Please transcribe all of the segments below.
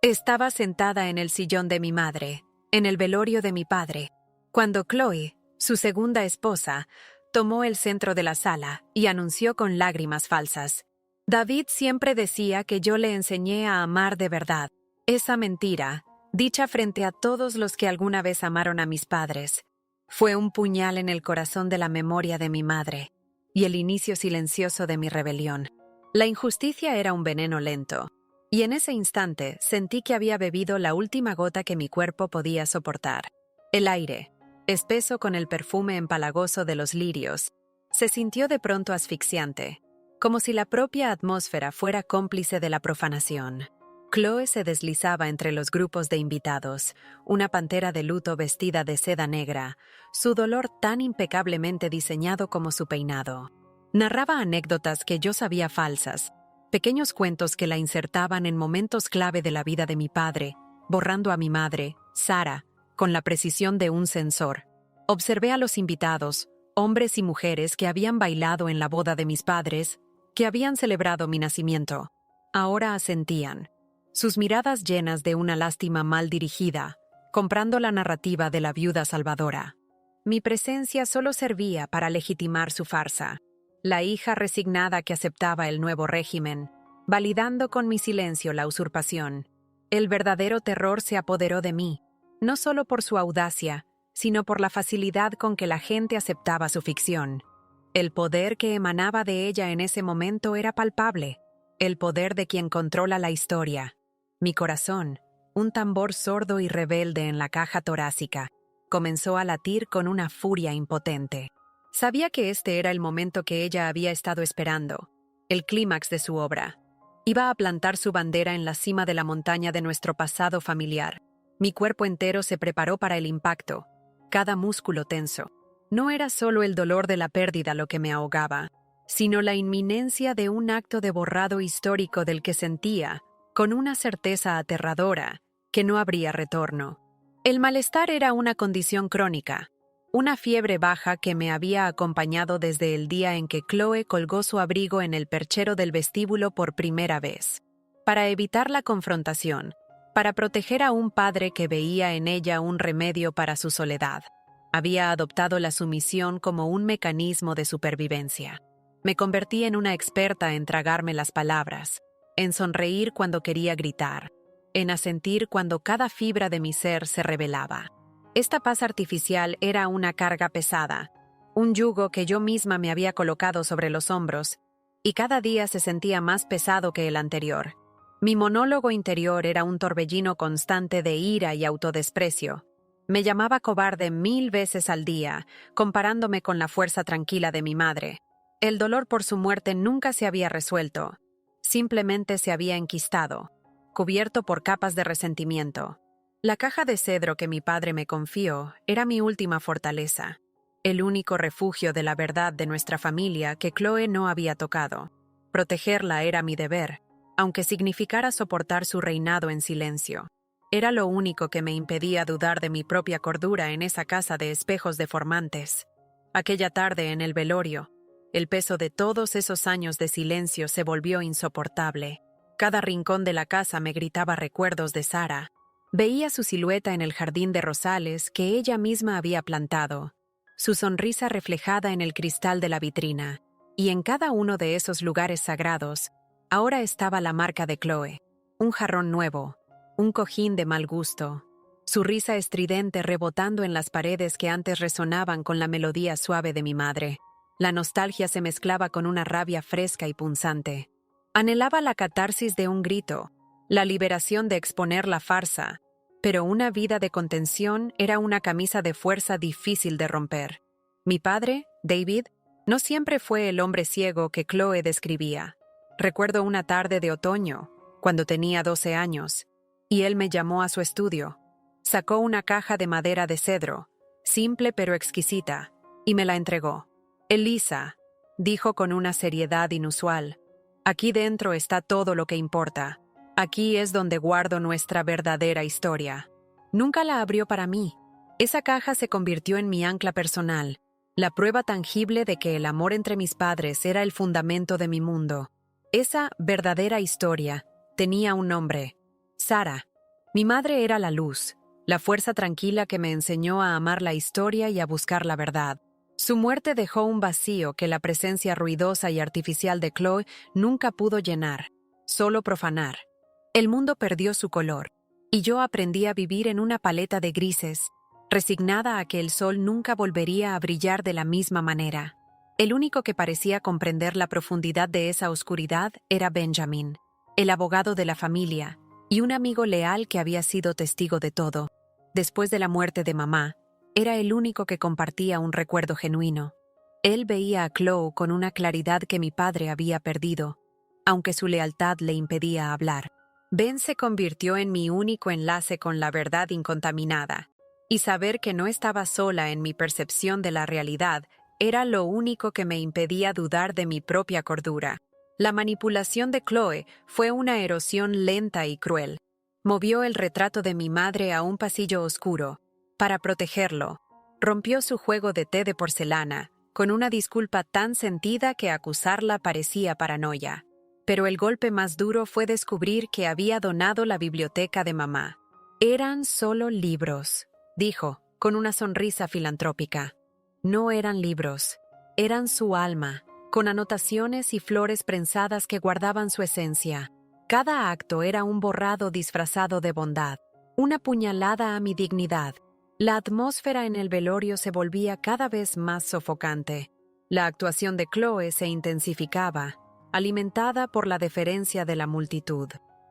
Estaba sentada en el sillón de mi madre, en el velorio de mi padre, cuando Chloe, su segunda esposa, tomó el centro de la sala y anunció con lágrimas falsas: David siempre decía que yo le enseñé a amar de verdad. Esa mentira, dicha frente a todos los que alguna vez amaron a mis padres, fue un puñal en el corazón de la memoria de mi madre y el inicio silencioso de mi rebelión. La injusticia era un veneno lento, y en ese instante sentí que había bebido la última gota que mi cuerpo podía soportar. El aire, espeso con el perfume empalagoso de los lirios, se sintió de pronto asfixiante, como si la propia atmósfera fuera cómplice de la profanación. Chloe se deslizaba entre los grupos de invitados, una pantera de luto vestida de seda negra, su dolor tan impecablemente diseñado como su peinado. Narraba anécdotas que yo sabía falsas, pequeños cuentos que la insertaban en momentos clave de la vida de mi padre, borrando a mi madre, Sara, con la precisión de un censor. Observé a los invitados, hombres y mujeres que habían bailado en la boda de mis padres, que habían celebrado mi nacimiento. Ahora asentían, sus miradas llenas de una lástima mal dirigida, comprando la narrativa de la viuda salvadora. Mi presencia solo servía para legitimar su farsa. La hija resignada que aceptaba el nuevo régimen, validando con mi silencio la usurpación. El verdadero terror se apoderó de mí, no solo por su audacia, sino por la facilidad con que la gente aceptaba su ficción. El poder que emanaba de ella en ese momento era palpable, el poder de quien controla la historia. Mi corazón, un tambor sordo y rebelde en la caja torácica, comenzó a latir con una furia impotente. Sabía que este era el momento que ella había estado esperando, el clímax de su obra. Iba a plantar su bandera en la cima de la montaña de nuestro pasado familiar. Mi cuerpo entero se preparó para el impacto, cada músculo tenso. No era solo el dolor de la pérdida lo que me ahogaba, sino la inminencia de un acto de borrado histórico del que sentía, con una certeza aterradora, que no habría retorno. El malestar era una condición crónica, una fiebre baja que me había acompañado desde el día en que Chloe colgó su abrigo en el perchero del vestíbulo por primera vez. Para evitar la confrontación, para proteger a un padre que veía en ella un remedio para su soledad, había adoptado la sumisión como un mecanismo de supervivencia. Me convertí en una experta en tragarme las palabras, en sonreír cuando quería gritar, en asentir cuando cada fibra de mi ser se rebelaba. Esta paz artificial era una carga pesada, un yugo que yo misma me había colocado sobre los hombros, y cada día se sentía más pesado que el anterior. Mi monólogo interior era un torbellino constante de ira y autodesprecio. Me llamaba cobarde 1000 veces al día, comparándome con la fuerza tranquila de mi madre. El dolor por su muerte nunca se había resuelto, simplemente se había enquistado, cubierto por capas de resentimiento. La caja de cedro que mi padre me confió era mi última fortaleza, el único refugio de la verdad de nuestra familia que Chloe no había tocado. Protegerla era mi deber, aunque significara soportar su reinado en silencio. Era lo único que me impedía dudar de mi propia cordura en esa casa de espejos deformantes. Aquella tarde en el velorio, el peso de todos esos años de silencio se volvió insoportable. Cada rincón de la casa me gritaba recuerdos de Sara. Veía su silueta en el jardín de rosales que ella misma había plantado, su sonrisa reflejada en el cristal de la vitrina, y en cada uno de esos lugares sagrados, ahora estaba la marca de Chloe, un jarrón nuevo, un cojín de mal gusto, su risa estridente rebotando en las paredes que antes resonaban con la melodía suave de mi madre. La nostalgia se mezclaba con una rabia fresca y punzante. Anhelaba la catarsis de un grito, la liberación de exponer la farsa, pero una vida de contención era una camisa de fuerza difícil de romper. Mi padre, David, no siempre fue el hombre ciego que Chloe describía. Recuerdo una tarde de otoño, cuando tenía 12 años, y él me llamó a su estudio. Sacó una caja de madera de cedro, simple pero exquisita, y me la entregó. «Elisa», dijo con una seriedad inusual, «aquí dentro está todo lo que importa. Aquí es donde guardo nuestra verdadera historia». Nunca la abrió para mí. Esa caja se convirtió en mi ancla personal, la prueba tangible de que el amor entre mis padres era el fundamento de mi mundo. Esa verdadera historia tenía un nombre: Sara. Mi madre era la luz, la fuerza tranquila que me enseñó a amar la historia y a buscar la verdad. Su muerte dejó un vacío que la presencia ruidosa y artificial de Chloe nunca pudo llenar, solo profanar. El mundo perdió su color, y yo aprendí a vivir en una paleta de grises, resignada a que el sol nunca volvería a brillar de la misma manera. El único que parecía comprender la profundidad de esa oscuridad era Benjamin, el abogado de la familia, y un amigo leal que había sido testigo de todo. Después de la muerte de mamá, era el único que compartía un recuerdo genuino. Él veía a Chloe con una claridad que mi padre había perdido, aunque su lealtad le impedía hablar. Ben se convirtió en mi único enlace con la verdad incontaminada, y saber que no estaba sola en mi percepción de la realidad era lo único que me impedía dudar de mi propia cordura. La manipulación de Chloe fue una erosión lenta y cruel. Movió el retrato de mi madre a un pasillo oscuro. Para protegerlo, rompió su juego de té de porcelana, con una disculpa tan sentida que acusarla parecía paranoia. Pero el golpe más duro fue descubrir que había donado la biblioteca de mamá. Eran solo libros, dijo, con una sonrisa filantrópica. No eran libros, eran su alma, con anotaciones y flores prensadas que guardaban su esencia. Cada acto era un borrado disfrazado de bondad, una puñalada a mi dignidad. La atmósfera en el velorio se volvía cada vez más sofocante. La actuación de Chloe se intensificaba, alimentada por la deferencia de la multitud.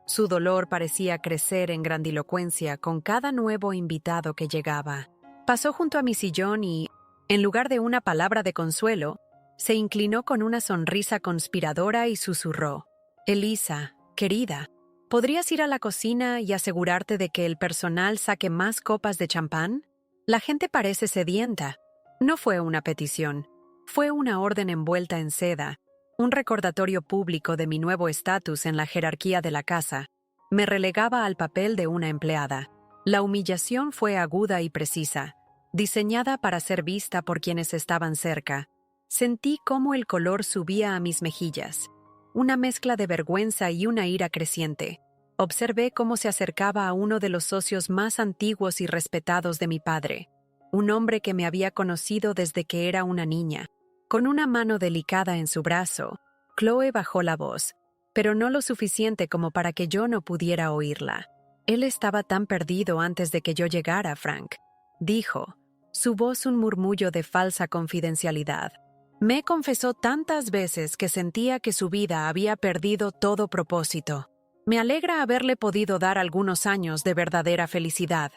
Su dolor parecía crecer en grandilocuencia con cada nuevo invitado que llegaba. Pasó junto a mi sillón y, en lugar de una palabra de consuelo, se inclinó con una sonrisa conspiradora y susurró: «Elisa, querida, ¿podrías ir a la cocina y asegurarte de que el personal saque más copas de champán? La gente parece sedienta». No fue una petición, fue una orden envuelta en seda, un recordatorio público de mi nuevo estatus en la jerarquía de la casa. Me relegaba al papel de una empleada. La humillación fue aguda y precisa, diseñada para ser vista por quienes estaban cerca. Sentí cómo el color subía a mis mejillas, una mezcla de vergüenza y una ira creciente. Observé cómo se acercaba a uno de los socios más antiguos y respetados de mi padre, un hombre que me había conocido desde que era una niña. Con una mano delicada en su brazo, Chloe bajó la voz, pero no lo suficiente como para que yo no pudiera oírla. «Él estaba tan perdido antes de que yo llegara, Frank», dijo, su voz un murmullo de falsa confidencialidad. Me confesó tantas veces que sentía que su vida había perdido todo propósito. Me alegra haberle podido dar algunos años de verdadera felicidad.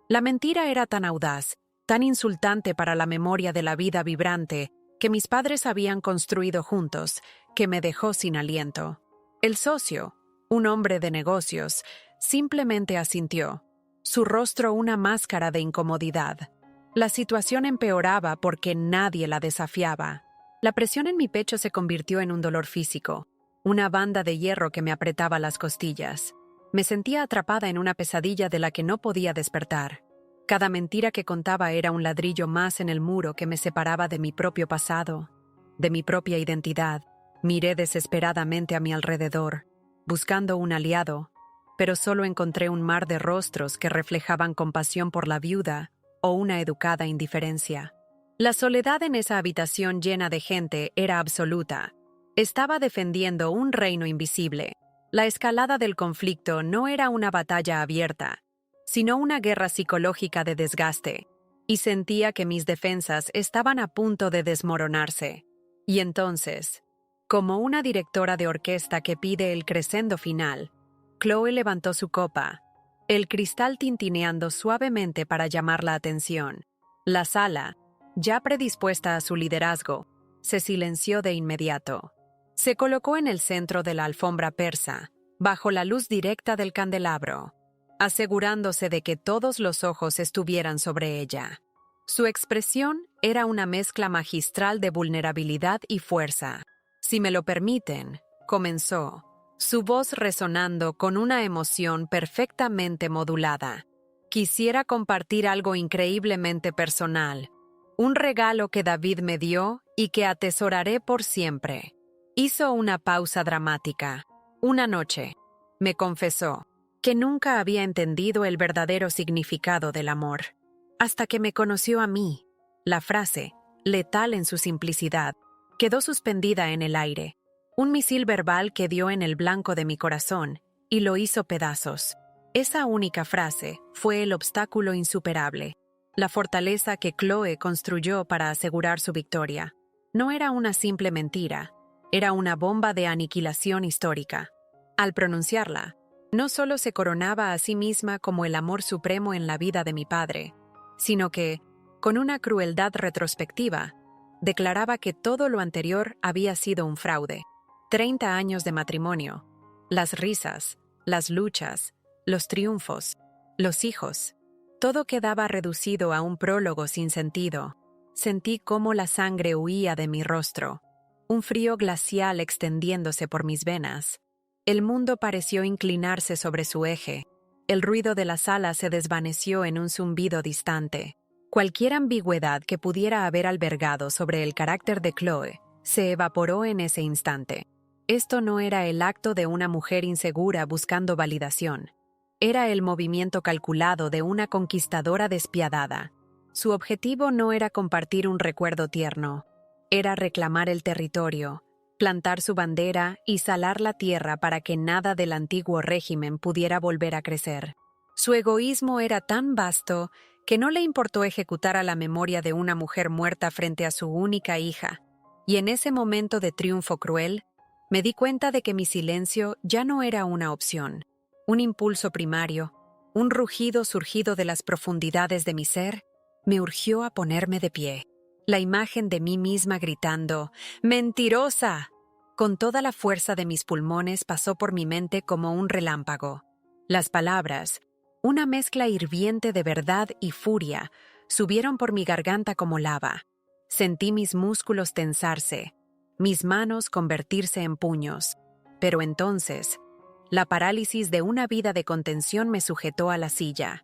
La mentira era tan audaz, tan insultante para la memoria de la vida vibrante que mis padres habían construido juntos, que me dejó sin aliento. El socio, un hombre de negocios, simplemente asintió, su rostro una máscara de incomodidad. La situación empeoraba porque nadie la desafiaba. La presión en mi pecho se convirtió en un dolor físico, una banda de hierro que me apretaba las costillas. Me sentía atrapada en una pesadilla de la que no podía despertar. Cada mentira que contaba era un ladrillo más en el muro que me separaba de mi propio pasado, de mi propia identidad. Miré desesperadamente a mi alrededor, buscando un aliado, pero solo encontré un mar de rostros que reflejaban compasión por la viuda o una educada indiferencia. La soledad en esa habitación llena de gente era absoluta. Estaba defendiendo un reino invisible. La escalada del conflicto no era una batalla abierta, sino una guerra psicológica de desgaste, y sentía que mis defensas estaban a punto de desmoronarse. Y entonces, como una directora de orquesta que pide el crescendo final, Chloe levantó su copa, el cristal tintineando suavemente para llamar la atención. La sala, ya predispuesta a su liderazgo, se silenció de inmediato. Se colocó en el centro de la alfombra persa, bajo la luz directa del candelabro, asegurándose de que todos los ojos estuvieran sobre ella. Su expresión era una mezcla magistral de vulnerabilidad y fuerza. «Si me lo permiten», comenzó, su voz resonando con una emoción perfectamente modulada. «Quisiera compartir algo increíblemente personal, un regalo que David me dio y que atesoraré por siempre». Hizo una pausa dramática. «Una noche», me confesó, que nunca había entendido el verdadero significado del amor. Hasta que me conoció a mí, la frase, letal en su simplicidad, quedó suspendida en el aire, un misil verbal que dio en el blanco de mi corazón y lo hizo pedazos. Esa única frase fue el obstáculo insuperable, la fortaleza que Chloe construyó para asegurar su victoria. No era una simple mentira, era una bomba de aniquilación histórica. Al pronunciarla, no solo se coronaba a sí misma como el amor supremo en la vida de mi padre, sino que, con una crueldad retrospectiva, declaraba que todo lo anterior había sido un fraude. 30 años de matrimonio, las risas, las luchas, los triunfos, los hijos, todo quedaba reducido a un prólogo sin sentido. Sentí cómo la sangre huía de mi rostro, un frío glacial extendiéndose por mis venas. El mundo pareció inclinarse sobre su eje. El ruido de la sala se desvaneció en un zumbido distante. Cualquier ambigüedad que pudiera haber albergado sobre el carácter de Chloe se evaporó en ese instante. Esto no era el acto de una mujer insegura buscando validación. Era el movimiento calculado de una conquistadora despiadada. Su objetivo no era compartir un recuerdo tierno. Era reclamar el territorio, plantar su bandera y salar la tierra para que nada del antiguo régimen pudiera volver a crecer. Su egoísmo era tan vasto que no le importó ejecutar a la memoria de una mujer muerta frente a su única hija. Y en ese momento de triunfo cruel, me di cuenta de que mi silencio ya no era una opción, un impulso primario, un rugido surgido de las profundidades de mi ser, me urgió a ponerme de pie. La imagen de mí misma gritando, ¡mentirosa!, con toda la fuerza de mis pulmones pasó por mi mente como un relámpago. Las palabras, una mezcla hirviente de verdad y furia, subieron por mi garganta como lava. Sentí mis músculos tensarse, mis manos convertirse en puños. Pero entonces, la parálisis de una vida de contención me sujetó a la silla.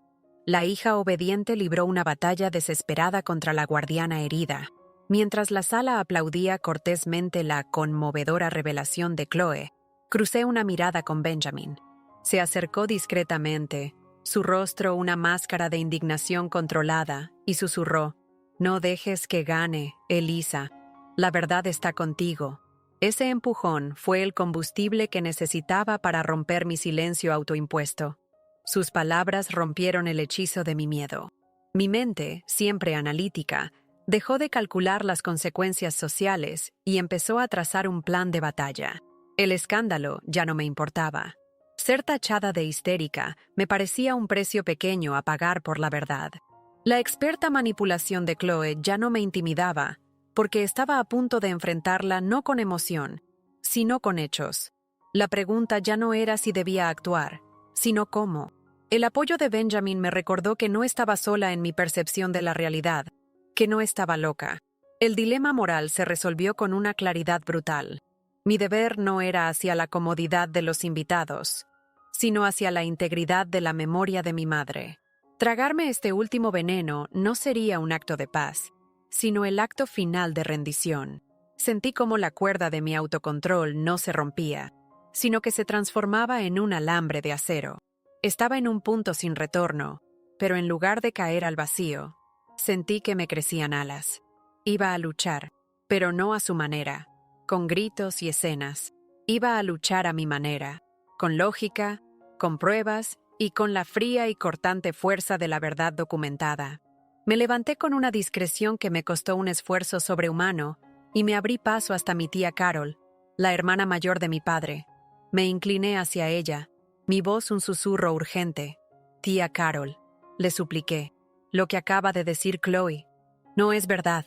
La hija obediente libró una batalla desesperada contra la guardiana herida. Mientras la sala aplaudía cortésmente la conmovedora revelación de Chloe, crucé una mirada con Benjamin. Se acercó discretamente, su rostro una máscara de indignación controlada, y susurró, «No dejes que gane, Elisa. La verdad está contigo». Ese empujón fue el combustible que necesitaba para romper mi silencio autoimpuesto. Sus palabras rompieron el hechizo de mi miedo. Mi mente, siempre analítica, dejó de calcular las consecuencias sociales y empezó a trazar un plan de batalla. El escándalo ya no me importaba. Ser tachada de histérica me parecía un precio pequeño a pagar por la verdad. La experta manipulación de Chloe ya no me intimidaba, porque estaba a punto de enfrentarla no con emoción, sino con hechos. La pregunta ya no era si debía actuar, sino cómo. El apoyo de Benjamin me recordó que no estaba sola en mi percepción de la realidad, que no estaba loca. El dilema moral se resolvió con una claridad brutal. Mi deber no era hacia la comodidad de los invitados, sino hacia la integridad de la memoria de mi madre. Tragarme este último veneno no sería un acto de paz, sino el acto final de rendición. Sentí como la cuerda de mi autocontrol no se rompía, sino que se transformaba en un alambre de acero. Estaba en un punto sin retorno, pero en lugar de caer al vacío, sentí que me crecían alas. Iba a luchar, pero no a su manera, con gritos y escenas. Iba a luchar a mi manera, con lógica, con pruebas y con la fría y cortante fuerza de la verdad documentada. Me levanté con una discreción que me costó un esfuerzo sobrehumano y me abrí paso hasta mi tía Carol, la hermana mayor de mi padre. Me incliné hacia ella, mi voz un susurro urgente. «Tía Carol», le supliqué, «lo que acaba de decir Chloe no es verdad.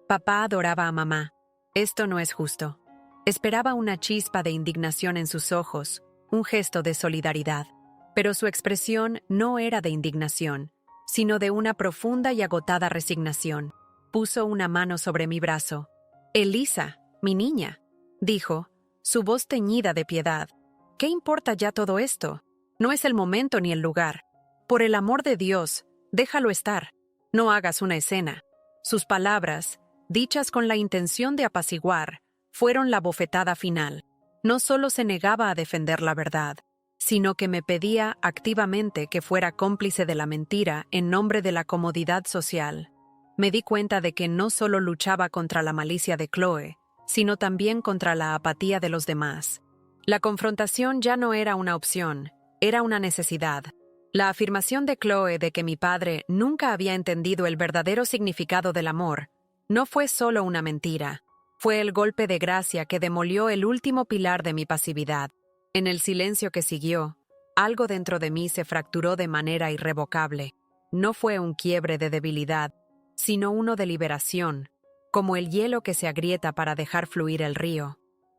Papá adoraba a mamá. Esto no es justo». Esperaba una chispa de indignación en sus ojos, un gesto de solidaridad. Pero su expresión no era de indignación, sino de una profunda y agotada resignación. Puso una mano sobre mi brazo. «Elisa, mi niña», dijo, su voz teñida de piedad. «¿Qué importa ya todo esto? No es el momento ni el lugar. Por el amor de Dios, déjalo estar. No hagas una escena». Sus palabras, dichas con la intención de apaciguar, fueron la bofetada final. No solo se negaba a defender la verdad, sino que me pedía activamente que fuera cómplice de la mentira en nombre de la comodidad social. Me di cuenta de que no solo luchaba contra la malicia de Chloe, sino también contra la apatía de los demás. La confrontación ya no era una opción, era una necesidad. La afirmación de Chloe de que mi padre nunca había entendido el verdadero significado del amor no fue solo una mentira, fue el golpe de gracia que demolió el último pilar de mi pasividad. En el silencio que siguió, algo dentro de mí se fracturó de manera irrevocable. No fue un quiebre de debilidad, sino uno de liberación, como el hielo que se agrieta para dejar fluir el río.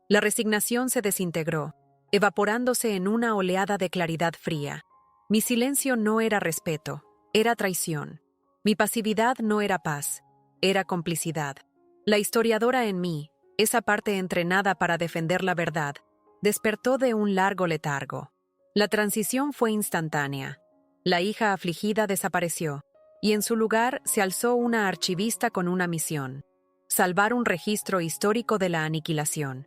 La resignación se desintegró, evaporándose en una oleada de claridad fría. Mi silencio no era respeto, era traición. Mi pasividad no era paz, era complicidad. La historiadora en mí, esa parte entrenada para defender la verdad, despertó de un largo letargo. La transición fue instantánea. La hija afligida desapareció, y en su lugar se alzó una archivista con una misión: salvar un registro histórico de la aniquilación.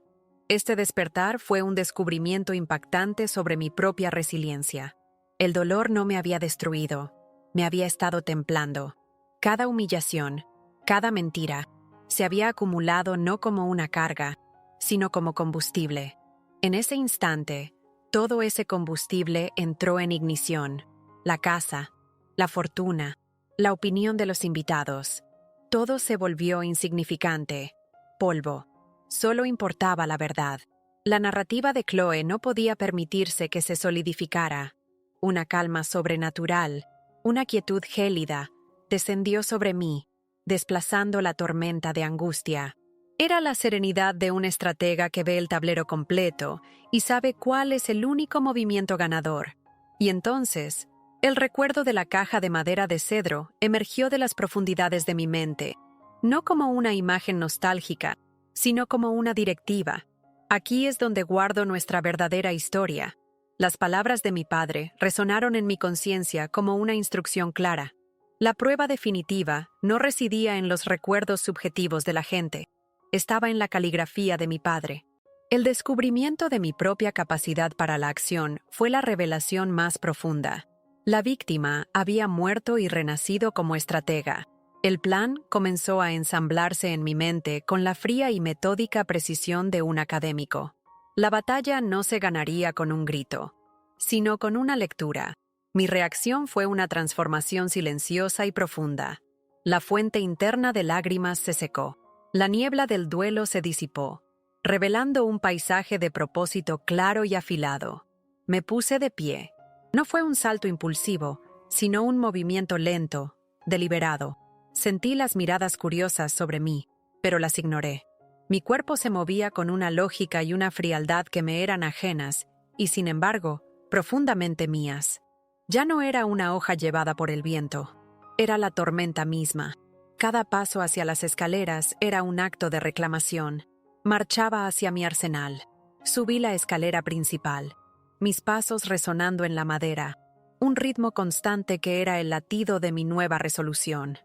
Este despertar fue un descubrimiento impactante sobre mi propia resiliencia. El dolor no me había destruido, me había estado templando. Cada humillación, cada mentira, se había acumulado no como una carga, sino como combustible. En ese instante, todo ese combustible entró en ignición. La casa, la fortuna, la opinión de los invitados. Todo se volvió insignificante, polvo. Solo importaba la verdad. La narrativa de Chloe no podía permitirse que se solidificara. Una calma sobrenatural, una quietud gélida, descendió sobre mí, desplazando la tormenta de angustia. Era la serenidad de un estratega que ve el tablero completo y sabe cuál es el único movimiento ganador. Y entonces, el recuerdo de la caja de madera de cedro emergió de las profundidades de mi mente, no como una imagen nostálgica, sino como una directiva. Aquí es donde guardo nuestra verdadera historia. Las palabras de mi padre resonaron en mi conciencia como una instrucción clara. La prueba definitiva no residía en los recuerdos subjetivos de la gente, estaba en la caligrafía de mi padre. El descubrimiento de mi propia capacidad para la acción fue la revelación más profunda. La víctima había muerto y renacido como estratega. El plan comenzó a ensamblarse en mi mente con la fría y metódica precisión de un académico. La batalla no se ganaría con un grito, sino con una lectura. Mi reacción fue una transformación silenciosa y profunda. La fuente interna de lágrimas se secó. La niebla del duelo se disipó, revelando un paisaje de propósito claro y afilado. Me puse de pie. No fue un salto impulsivo, sino un movimiento lento, deliberado. Sentí las miradas curiosas sobre mí, pero las ignoré. Mi cuerpo se movía con una lógica y una frialdad que me eran ajenas, y sin embargo, profundamente mías. Ya no era una hoja llevada por el viento, era la tormenta misma. Cada paso hacia las escaleras era un acto de reclamación. Marchaba hacia mi arsenal. Subí la escalera principal, mis pasos resonando en la madera, un ritmo constante que era el latido de mi nueva resolución.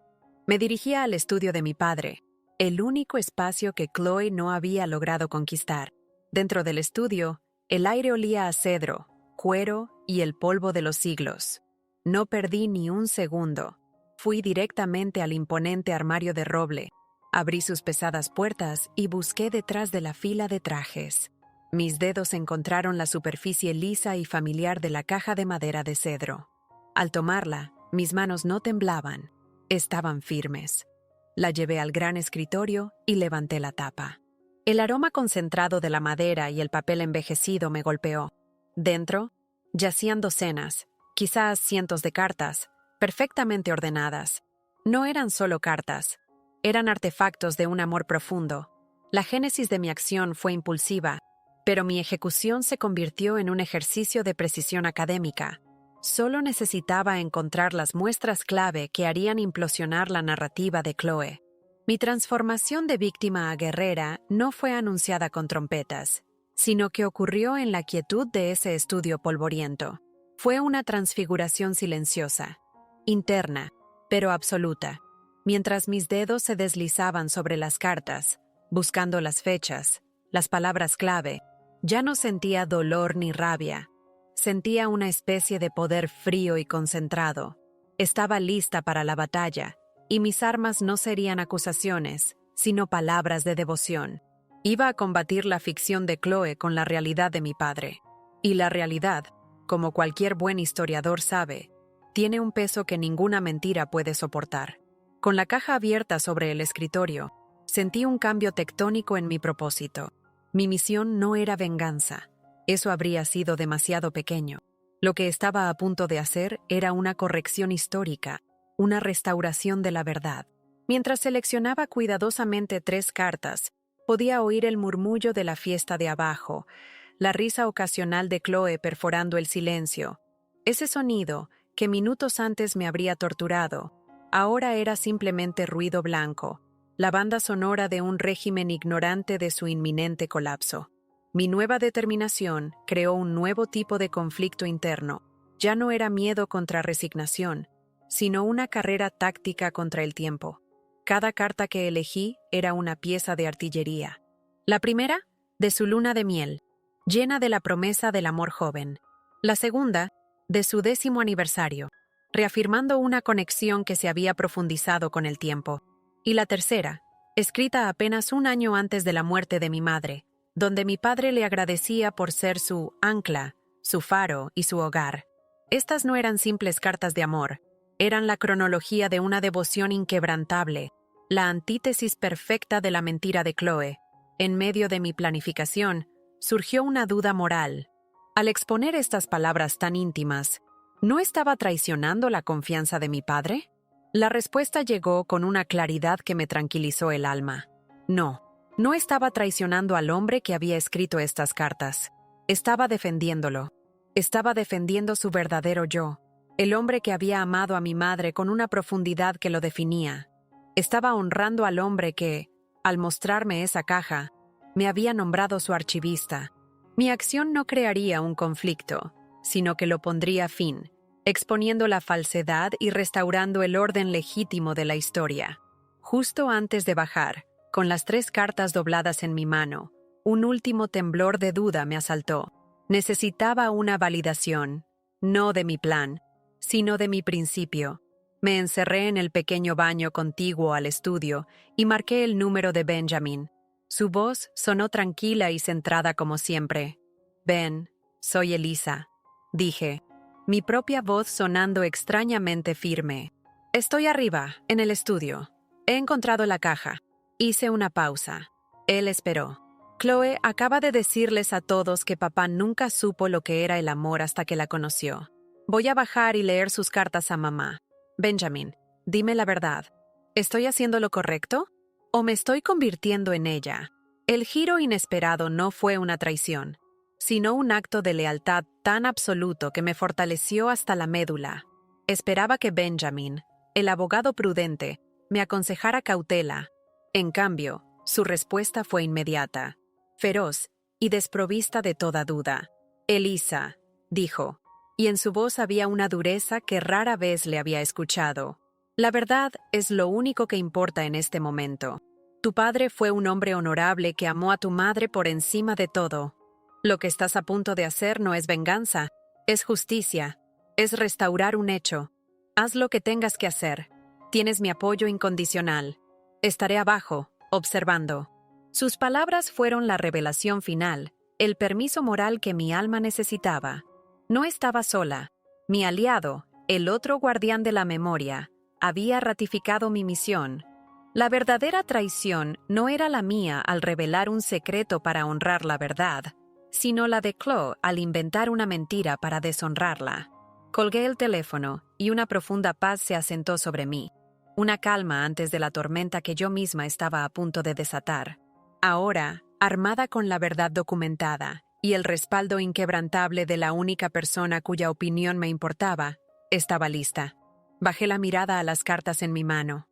Me dirigía al estudio de mi padre, el único espacio que Chloe no había logrado conquistar. Dentro del estudio, el aire olía a cedro, cuero y el polvo de los siglos. No perdí ni un segundo. Fui directamente al imponente armario de roble. Abrí sus pesadas puertas y busqué detrás de la fila de trajes. Mis dedos encontraron la superficie lisa y familiar de la caja de madera de cedro. Al tomarla, mis manos no temblaban, estaban firmes. La llevé al gran escritorio y levanté la tapa. El aroma concentrado de la madera y el papel envejecido me golpeó. Dentro, yacían docenas, quizás cientos de cartas, perfectamente ordenadas. No eran solo cartas, eran artefactos de un amor profundo. La génesis de mi acción fue impulsiva, pero mi ejecución se convirtió en un ejercicio de precisión académica. Solo necesitaba encontrar las muestras clave que harían implosionar la narrativa de Chloe. Mi transformación de víctima a guerrera no fue anunciada con trompetas, sino que ocurrió en la quietud de ese estudio polvoriento. Fue una transfiguración silenciosa, interna, pero absoluta. Mientras mis dedos se deslizaban sobre las cartas, buscando las fechas, las palabras clave, ya no sentía dolor ni rabia. Sentía una especie de poder frío y concentrado. Estaba lista para la batalla, y mis armas no serían acusaciones, sino palabras de devoción. Iba a combatir la ficción de Chloe con la realidad de mi padre. Y la realidad, como cualquier buen historiador sabe, tiene un peso que ninguna mentira puede soportar. Con la caja abierta sobre el escritorio, sentí un cambio tectónico en mi propósito. Mi misión no era venganza. Eso habría sido demasiado pequeño. Lo que estaba a punto de hacer era una corrección histórica, una restauración de la verdad. Mientras seleccionaba cuidadosamente 3 cartas, podía oír el murmullo de la fiesta de abajo, la risa ocasional de Chloe perforando el silencio. Ese sonido, que minutos antes me habría torturado, ahora era simplemente ruido blanco, la banda sonora de un régimen ignorante de su inminente colapso. Mi nueva determinación creó un nuevo tipo de conflicto interno. Ya no era miedo contra resignación, sino una carrera táctica contra el tiempo. Cada carta que elegí era una pieza de artillería. La primera, de su luna de miel, llena de la promesa del amor joven. La segunda, de su 10º aniversario, reafirmando una conexión que se había profundizado con el tiempo. Y la tercera, escrita apenas un año antes de la muerte de mi madre, donde mi padre le agradecía por ser su ancla, su faro y su hogar. Estas no eran simples cartas de amor, eran la cronología de una devoción inquebrantable, la antítesis perfecta de la mentira de Chloe. En medio de mi planificación, surgió una duda moral. Al exponer estas palabras tan íntimas, ¿no estaba traicionando la confianza de mi padre? La respuesta llegó con una claridad que me tranquilizó el alma. No estaba traicionando al hombre que había escrito estas cartas. Estaba defendiéndolo. Estaba defendiendo su verdadero yo, el hombre que había amado a mi madre con una profundidad que lo definía. Estaba honrando al hombre que, al mostrarme esa caja, me había nombrado su archivista. Mi acción no crearía un conflicto, sino que lo pondría fin, exponiendo la falsedad y restaurando el orden legítimo de la historia. Justo antes de bajar, con las 3 cartas dobladas en mi mano, un último temblor de duda me asaltó. Necesitaba una validación, no de mi plan, sino de mi principio. Me encerré en el pequeño baño contiguo al estudio y marqué el número de Benjamin. Su voz sonó tranquila y centrada como siempre. «Ben, soy Elisa», dije, mi propia voz sonando extrañamente firme. «Estoy arriba, en el estudio. He encontrado la caja». Hice una pausa. Él esperó. «Chloe acaba de decirles a todos que papá nunca supo lo que era el amor hasta que la conoció. Voy a bajar y leer sus cartas a mamá. Benjamin, dime la verdad. ¿Estoy haciendo lo correcto? ¿O me estoy convirtiendo en ella?» El giro inesperado no fue una traición, sino un acto de lealtad tan absoluto que me fortaleció hasta la médula. Esperaba que Benjamin, el abogado prudente, me aconsejara cautela. En cambio, su respuesta fue inmediata, feroz y desprovista de toda duda. «Elisa», dijo, y en su voz había una dureza que rara vez le había escuchado. «La verdad es lo único que importa en este momento. Tu padre fue un hombre honorable que amó a tu madre por encima de todo. Lo que estás a punto de hacer no es venganza, es justicia, es restaurar un hecho. Haz lo que tengas que hacer. Tienes mi apoyo incondicional. Estaré abajo, observando». Sus palabras fueron la revelación final, el permiso moral que mi alma necesitaba. No estaba sola. Mi aliado, el otro guardián de la memoria, había ratificado mi misión. La verdadera traición no era la mía al revelar un secreto para honrar la verdad, sino la de Chloe al inventar una mentira para deshonrarla. Colgué el teléfono y una profunda paz se asentó sobre mí. Una calma antes de la tormenta que yo misma estaba a punto de desatar. Ahora, armada con la verdad documentada y el respaldo inquebrantable de la única persona cuya opinión me importaba, estaba lista. Bajé la mirada a las cartas en mi mano.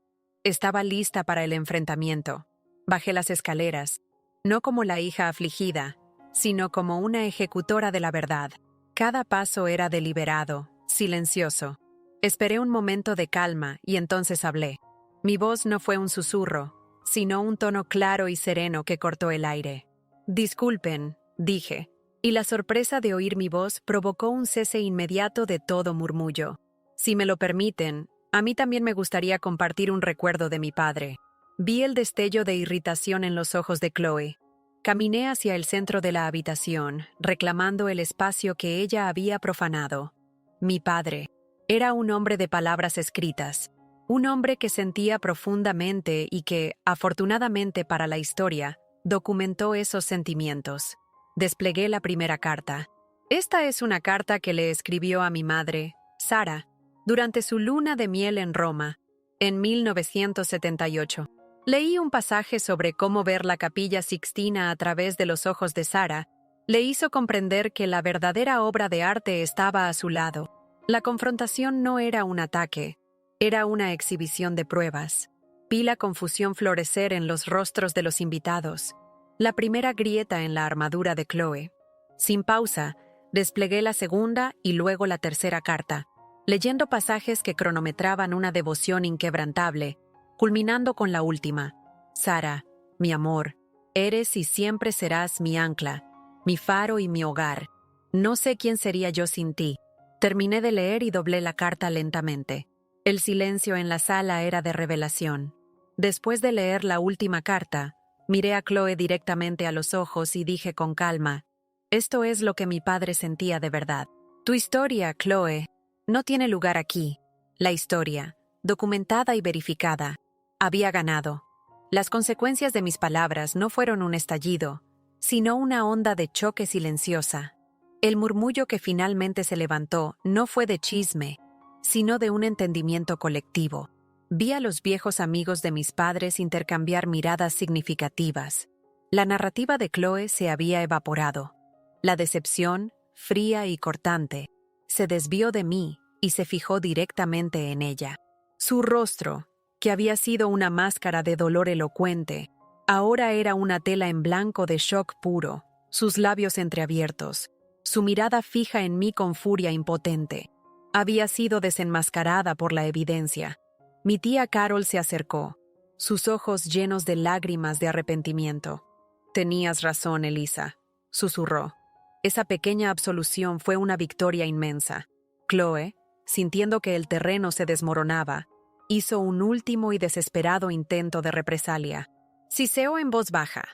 Estaba lista para el enfrentamiento. Bajé las escaleras, no como la hija afligida, sino como una ejecutora de la verdad. Cada paso era deliberado, silencioso. Esperé un momento de calma y entonces hablé. Mi voz no fue un susurro, sino un tono claro y sereno que cortó el aire. «Disculpen», dije, y la sorpresa de oír mi voz provocó un cese inmediato de todo murmullo. Si me lo permiten, a mí también me gustaría compartir un recuerdo de mi padre. Vi el destello de irritación en los ojos de Chloe. Caminé hacia el centro de la habitación, reclamando el espacio que ella había profanado. Mi padre era un hombre de palabras escritas, un hombre que sentía profundamente y que, afortunadamente para la historia, documentó esos sentimientos. Desplegué la primera carta. Esta es una carta que le escribió a mi madre, Sara, durante su luna de miel en Roma, en 1978. Leí un pasaje sobre cómo ver la Capilla Sixtina a través de los ojos de Sara. Le hizo comprender que la verdadera obra de arte estaba a su lado. La confrontación no era un ataque, era una exhibición de pruebas. Vi la confusión florecer en los rostros de los invitados. La primera grieta en la armadura de Chloe. Sin pausa, desplegué la segunda y luego la tercera carta, leyendo pasajes que cronometraban una devoción inquebrantable, culminando con la última. Sara, mi amor, eres y siempre serás mi ancla, mi faro y mi hogar. No sé quién sería yo sin ti. Terminé de leer y doblé la carta lentamente. El silencio en la sala era de revelación. Después de leer la última carta, miré a Chloe directamente a los ojos y dije con calma, esto es lo que mi padre sentía de verdad. Tu historia, Chloe, no tiene lugar aquí. La historia, documentada y verificada, había ganado. Las consecuencias de mis palabras no fueron un estallido, sino una onda de choque silenciosa. El murmullo que finalmente se levantó no fue de chisme, sino de un entendimiento colectivo. Vi a los viejos amigos de mis padres intercambiar miradas significativas. La narrativa de Chloe se había evaporado. La decepción, fría y cortante, se desvió de mí y se fijó directamente en ella. Su rostro, que había sido una máscara de dolor elocuente, ahora era una tela en blanco de shock puro, sus labios entreabiertos, su mirada fija en mí con furia impotente. Había sido desenmascarada por la evidencia. Mi tía Carol se acercó, sus ojos llenos de lágrimas de arrepentimiento. Tenías razón, Elisa, susurró. Esa pequeña absolución fue una victoria inmensa. Chloe, sintiendo que el terreno se desmoronaba, hizo un último y desesperado intento de represalia. Siseó en voz baja.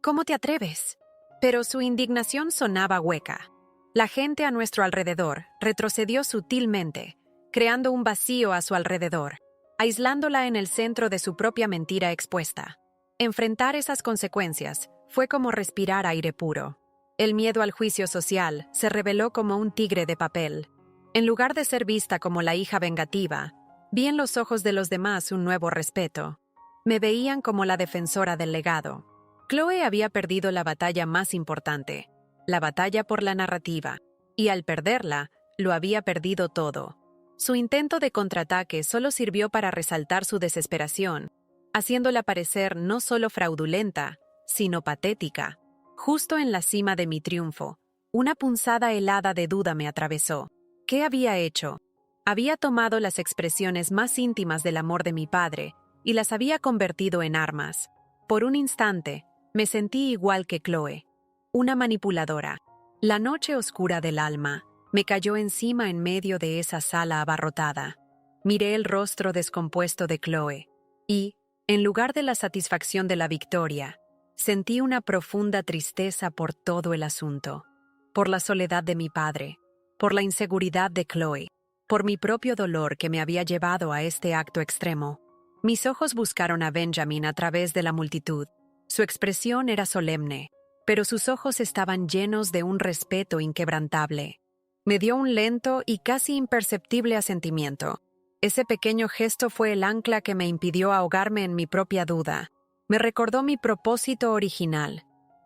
¿Cómo te atreves? Pero su indignación sonaba hueca. La gente a nuestro alrededor retrocedió sutilmente, creando un vacío a su alrededor, aislándola en el centro de su propia mentira expuesta. Enfrentar esas consecuencias fue como respirar aire puro. El miedo al juicio social se reveló como un tigre de papel. En lugar de ser vista como la hija vengativa, vi en los ojos de los demás un nuevo respeto. Me veían como la defensora del legado. Chloe había perdido la batalla más importante, la batalla por la narrativa, y al perderla, lo había perdido todo. Su intento de contraataque solo sirvió para resaltar su desesperación, haciéndola parecer no solo fraudulenta, sino patética. Justo en la cima de mi triunfo, una punzada helada de duda me atravesó. ¿Qué había hecho? Había tomado las expresiones más íntimas del amor de mi padre y las había convertido en armas. Por un instante, me sentí igual que Chloe, una manipuladora. La noche oscura del alma me cayó encima en medio de esa sala abarrotada. Miré el rostro descompuesto de Chloe y, en lugar de la satisfacción de la victoria, sentí una profunda tristeza por todo el asunto, por la soledad de mi padre, por la inseguridad de Chloe, por mi propio dolor que me había llevado a este acto extremo. Mis ojos buscaron a Benjamin a través de la multitud. Su expresión era solemne, pero sus ojos estaban llenos de un respeto inquebrantable. Me dio un lento y casi imperceptible asentimiento. Ese pequeño gesto fue el ancla que me impidió ahogarme en mi propia duda. Me recordó mi propósito original.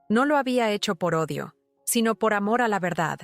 No lo había hecho por odio, sino por amor a la verdad.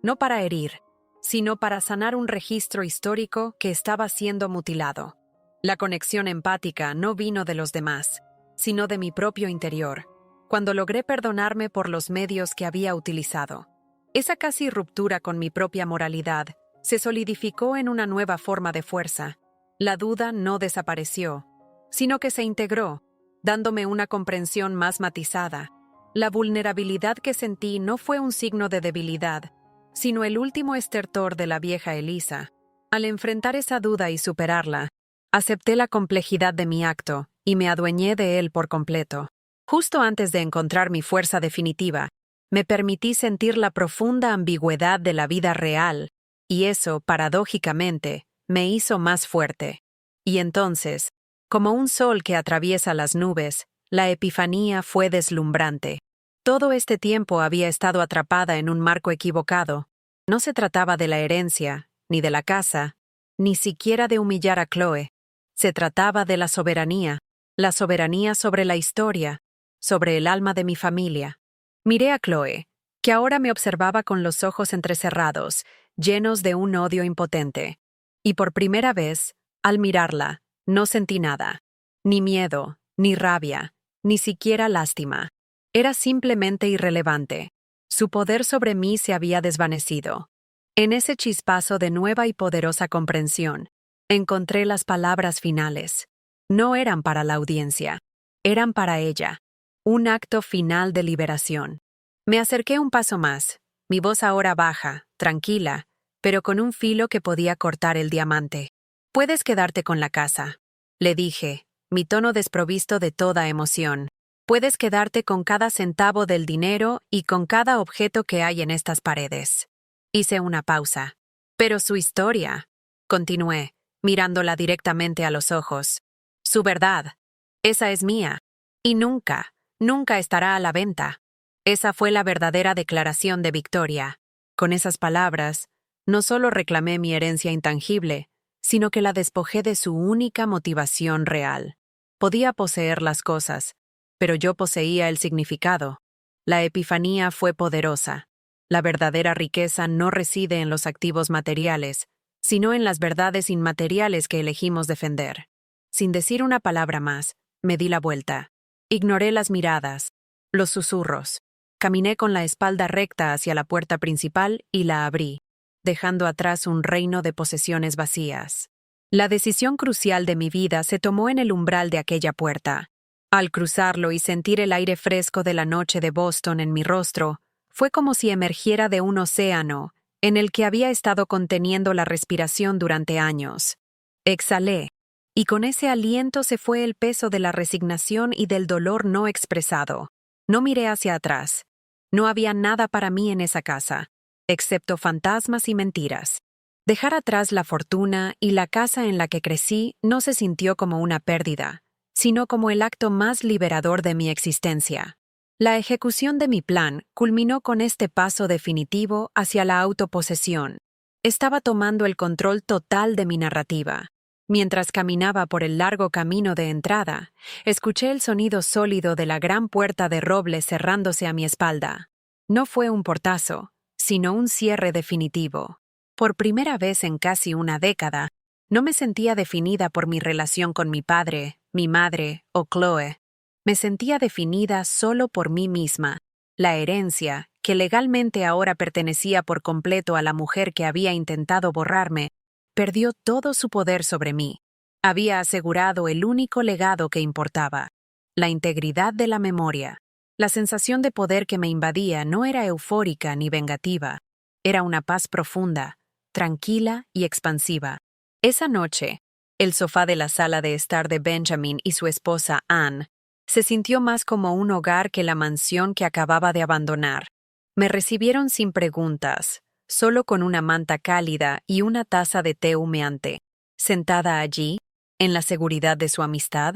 No para herir, sino para sanar un registro histórico que estaba siendo mutilado. La conexión empática no vino de los demás, sino de mi propio interior, cuando logré perdonarme por los medios que había utilizado. Esa casi ruptura con mi propia moralidad se solidificó en una nueva forma de fuerza. La duda no desapareció, sino que se integró, dándome una comprensión más matizada. La vulnerabilidad que sentí no fue un signo de debilidad, sino el último estertor de la vieja Elisa. Al enfrentar esa duda y superarla, acepté la complejidad de mi acto y me adueñé de él por completo. Justo antes de encontrar mi fuerza definitiva, me permití sentir la profunda ambigüedad de la vida real, y eso, paradójicamente, me hizo más fuerte. Y entonces, como un sol que atraviesa las nubes, la epifanía fue deslumbrante. Todo este tiempo había estado atrapada en un marco equivocado. No se trataba de la herencia, ni de la casa, ni siquiera de humillar a Chloe. Se trataba de la soberanía sobre la historia, sobre el alma de mi familia. Miré a Chloe, que ahora me observaba con los ojos entrecerrados, llenos de un odio impotente. Y por primera vez, al mirarla, no sentí nada. Ni miedo, ni rabia, ni siquiera lástima. Era simplemente irrelevante. Su poder sobre mí se había desvanecido. En ese chispazo de nueva y poderosa comprensión, encontré las palabras finales. No eran para la audiencia, eran para ella. Un acto final de liberación. Me acerqué un paso más, mi voz ahora baja, tranquila, pero con un filo que podía cortar el diamante. «Puedes quedarte con la casa», le dije, mi tono desprovisto de toda emoción. «Puedes quedarte con cada centavo del dinero y con cada objeto que hay en estas paredes». Hice una pausa. «Pero su historia», continué, mirándola directamente a los ojos. «Su verdad. Esa es mía. Y nunca, nunca estará a la venta». Esa fue la verdadera declaración de Victoria. Con esas palabras, no solo reclamé mi herencia intangible, sino que la despojé de su única motivación real. Podía poseer las cosas, pero yo poseía el significado. La epifanía fue poderosa. La verdadera riqueza no reside en los activos materiales, sino en las verdades inmateriales que elegimos defender. Sin decir una palabra más, me di la vuelta. Ignoré las miradas, los susurros. Caminé con la espalda recta hacia la puerta principal y la abrí, dejando atrás un reino de posesiones vacías. La decisión crucial de mi vida se tomó en el umbral de aquella puerta. Al cruzarlo y sentir el aire fresco de la noche de Boston en mi rostro, fue como si emergiera de un océano en el que había estado conteniendo la respiración durante años. Exhalé, y con ese aliento se fue el peso de la resignación y del dolor no expresado. No miré hacia atrás. No había nada para mí en esa casa, excepto fantasmas y mentiras. Dejar atrás la fortuna y la casa en la que crecí no se sintió como una pérdida, sino como el acto más liberador de mi existencia. La ejecución de mi plan culminó con este paso definitivo hacia la autoposesión. Estaba tomando el control total de mi narrativa. Mientras caminaba por el largo camino de entrada, escuché el sonido sólido de la gran puerta de roble cerrándose a mi espalda. No fue un portazo, sino un cierre definitivo. Por primera vez en casi una década, no me sentía definida por mi relación con mi padre, mi madre o Chloe. Me sentía definida solo por mí misma. La herencia, que legalmente ahora pertenecía por completo a la mujer que había intentado borrarme, perdió todo su poder sobre mí. Había asegurado el único legado que importaba, la integridad de la memoria. La sensación de poder que me invadía no era eufórica ni vengativa. Era una paz profunda, tranquila y expansiva. Esa noche, el sofá de la sala de estar de Benjamin y su esposa Anne se sintió más como un hogar que la mansión que acababa de abandonar. Me recibieron sin preguntas, solo con una manta cálida y una taza de té humeante. Sentada allí, en la seguridad de su amistad,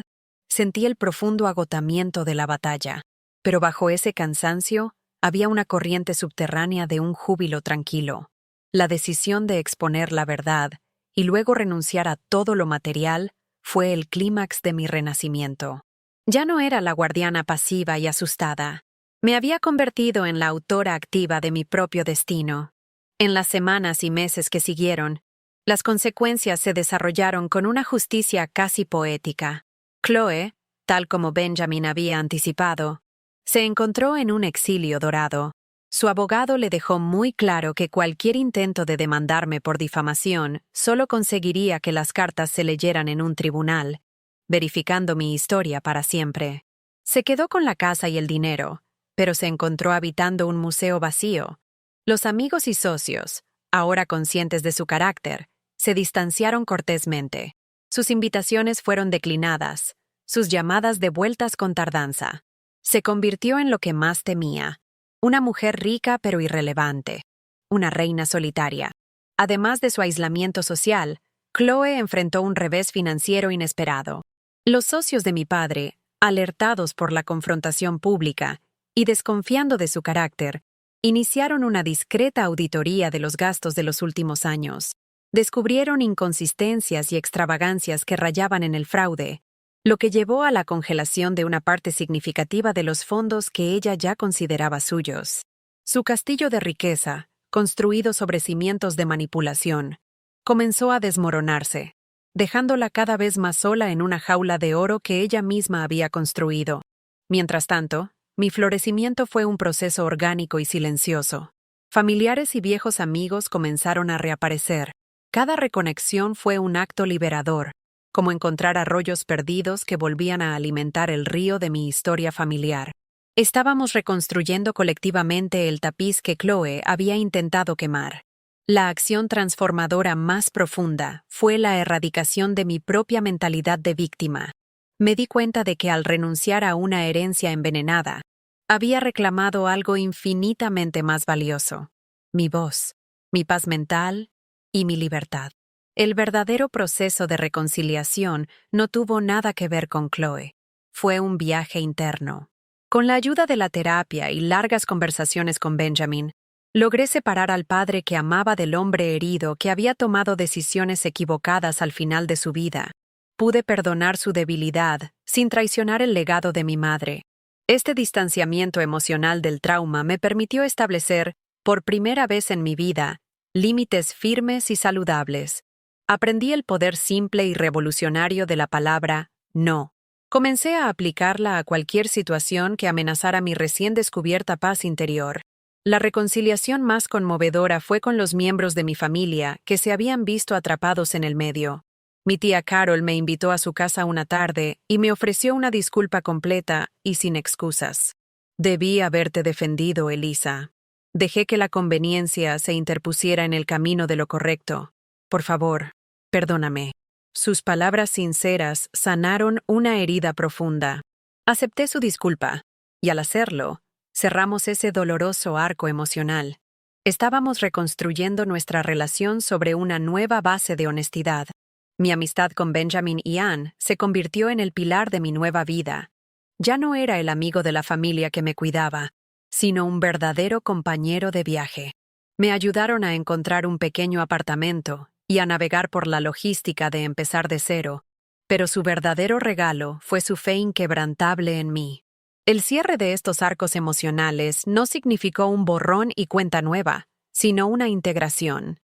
sentí el profundo agotamiento de la batalla. Pero bajo ese cansancio, había una corriente subterránea de un júbilo tranquilo. La decisión de exponer la verdad y luego renunciar a todo lo material fue el clímax de mi renacimiento. Ya no era la guardiana pasiva y asustada. Me había convertido en la autora activa de mi propio destino. En las semanas y meses que siguieron, las consecuencias se desarrollaron con una justicia casi poética. Chloe, tal como Benjamin había anticipado, se encontró en un exilio dorado. Su abogado le dejó muy claro que cualquier intento de demandarme por difamación solo conseguiría que las cartas se leyeran en un tribunal, verificando mi historia para siempre. Se quedó con la casa y el dinero, pero se encontró habitando un museo vacío. Los amigos y socios, ahora conscientes de su carácter, se distanciaron cortésmente. Sus invitaciones fueron declinadas, sus llamadas devueltas con tardanza. Se convirtió en lo que más temía, una mujer rica pero irrelevante, una reina solitaria. Además de su aislamiento social, Chloe enfrentó un revés financiero inesperado. Los socios de mi padre, alertados por la confrontación pública y desconfiando de su carácter, iniciaron una discreta auditoría de los gastos de los últimos años. Descubrieron inconsistencias y extravagancias que rayaban en el fraude, lo que llevó a la congelación de una parte significativa de los fondos que ella ya consideraba suyos. Su castillo de riqueza, construido sobre cimientos de manipulación, comenzó a desmoronarse, dejándola cada vez más sola en una jaula de oro que ella misma había construido. Mientras tanto, mi florecimiento fue un proceso orgánico y silencioso. Familiares y viejos amigos comenzaron a reaparecer. Cada reconexión fue un acto liberador, como encontrar arroyos perdidos que volvían a alimentar el río de mi historia familiar. Estábamos reconstruyendo colectivamente el tapiz que Chloe había intentado quemar. La acción transformadora más profunda fue la erradicación de mi propia mentalidad de víctima. Me di cuenta de que al renunciar a una herencia envenenada, había reclamado algo infinitamente más valioso: mi voz, mi paz mental y mi libertad. El verdadero proceso de reconciliación no tuvo nada que ver con Chloe. Fue un viaje interno. Con la ayuda de la terapia y largas conversaciones con Benjamin, logré separar al padre que amaba del hombre herido que había tomado decisiones equivocadas al final de su vida. Pude perdonar su debilidad sin traicionar el legado de mi madre. Este distanciamiento emocional del trauma me permitió establecer, por primera vez en mi vida, límites firmes y saludables. Aprendí el poder simple y revolucionario de la palabra no. Comencé a aplicarla a cualquier situación que amenazara mi recién descubierta paz interior. La reconciliación más conmovedora fue con los miembros de mi familia que se habían visto atrapados en el medio. Mi tía Carol me invitó a su casa una tarde y me ofreció una disculpa completa y sin excusas. Debí haberte defendido, Elisa. Dejé que la conveniencia se interpusiera en el camino de lo correcto. Por favor, perdóname. Sus palabras sinceras sanaron una herida profunda. Acepté su disculpa, y al hacerlo, cerramos ese doloroso arco emocional. Estábamos reconstruyendo nuestra relación sobre una nueva base de honestidad. Mi amistad con Benjamin y Anne se convirtió en el pilar de mi nueva vida. Ya no era el amigo de la familia que me cuidaba, sino un verdadero compañero de viaje. Me ayudaron a encontrar un pequeño apartamento y a navegar por la logística de empezar de cero, pero su verdadero regalo fue su fe inquebrantable en mí. El cierre de estos arcos emocionales no significó un borrón y cuenta nueva, sino una integración.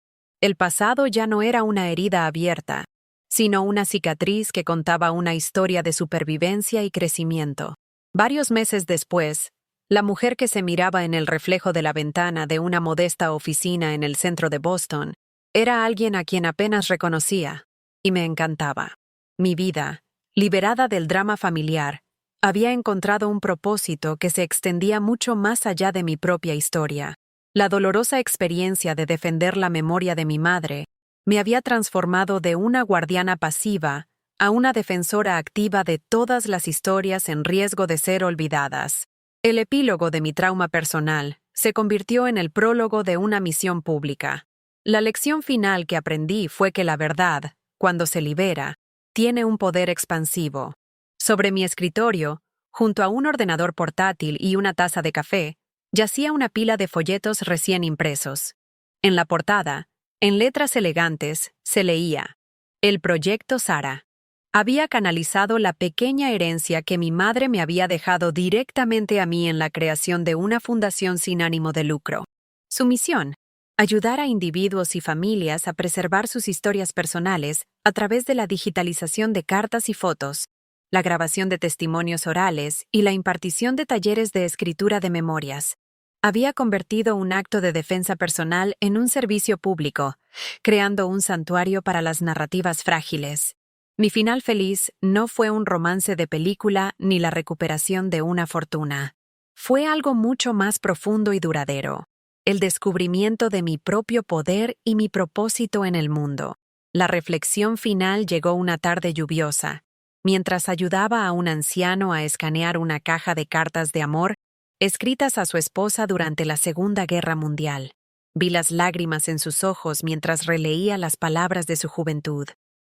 El pasado ya no era una herida abierta, sino una cicatriz que contaba una historia de supervivencia y crecimiento. Varios meses después, la mujer que se miraba en el reflejo de la ventana de una modesta oficina en el centro de Boston era alguien a quien apenas reconocía, y me encantaba. Mi vida, liberada del drama familiar, había encontrado un propósito que se extendía mucho más allá de mi propia historia. La dolorosa experiencia de defender la memoria de mi madre me había transformado de una guardiana pasiva a una defensora activa de todas las historias en riesgo de ser olvidadas. El epílogo de mi trauma personal se convirtió en el prólogo de una misión pública. La lección final que aprendí fue que la verdad, cuando se libera, tiene un poder expansivo. Sobre mi escritorio, junto a un ordenador portátil y una taza de café, yacía una pila de folletos recién impresos. En la portada, en letras elegantes, se leía: El Proyecto Sara. Había canalizado la pequeña herencia que mi madre me había dejado directamente a mí en la creación de una fundación sin ánimo de lucro. Su misión: ayudar a individuos y familias a preservar sus historias personales a través de la digitalización de cartas y fotos, la grabación de testimonios orales y la impartición de talleres de escritura de memorias. Había convertido un acto de defensa personal en un servicio público, creando un santuario para las narrativas frágiles. Mi final feliz no fue un romance de película ni la recuperación de una fortuna. fue algo mucho más profundo y duradero, el descubrimiento de mi propio poder y mi propósito en el mundo. La reflexión final llegó una tarde lluviosa, mientras ayudaba a un anciano a escanear una caja de cartas de amor escritas a su esposa durante la Segunda Guerra Mundial. Vi las lágrimas en sus ojos mientras releía las palabras de su juventud,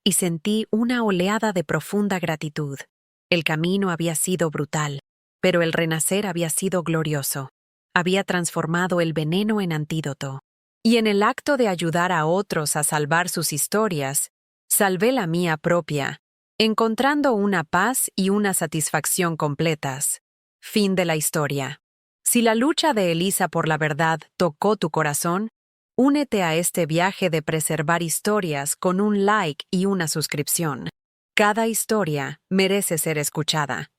y sentí una oleada de profunda gratitud. El camino había sido brutal, pero el renacer había sido glorioso. Había transformado el veneno en antídoto. Y en el acto de ayudar a otros a salvar sus historias, salvé la mía propia, encontrando una paz y una satisfacción completas. Fin de la historia. Si la lucha de Elisa por la verdad tocó tu corazón, únete a este viaje de preservar historias con un like y una suscripción. Cada historia merece ser escuchada.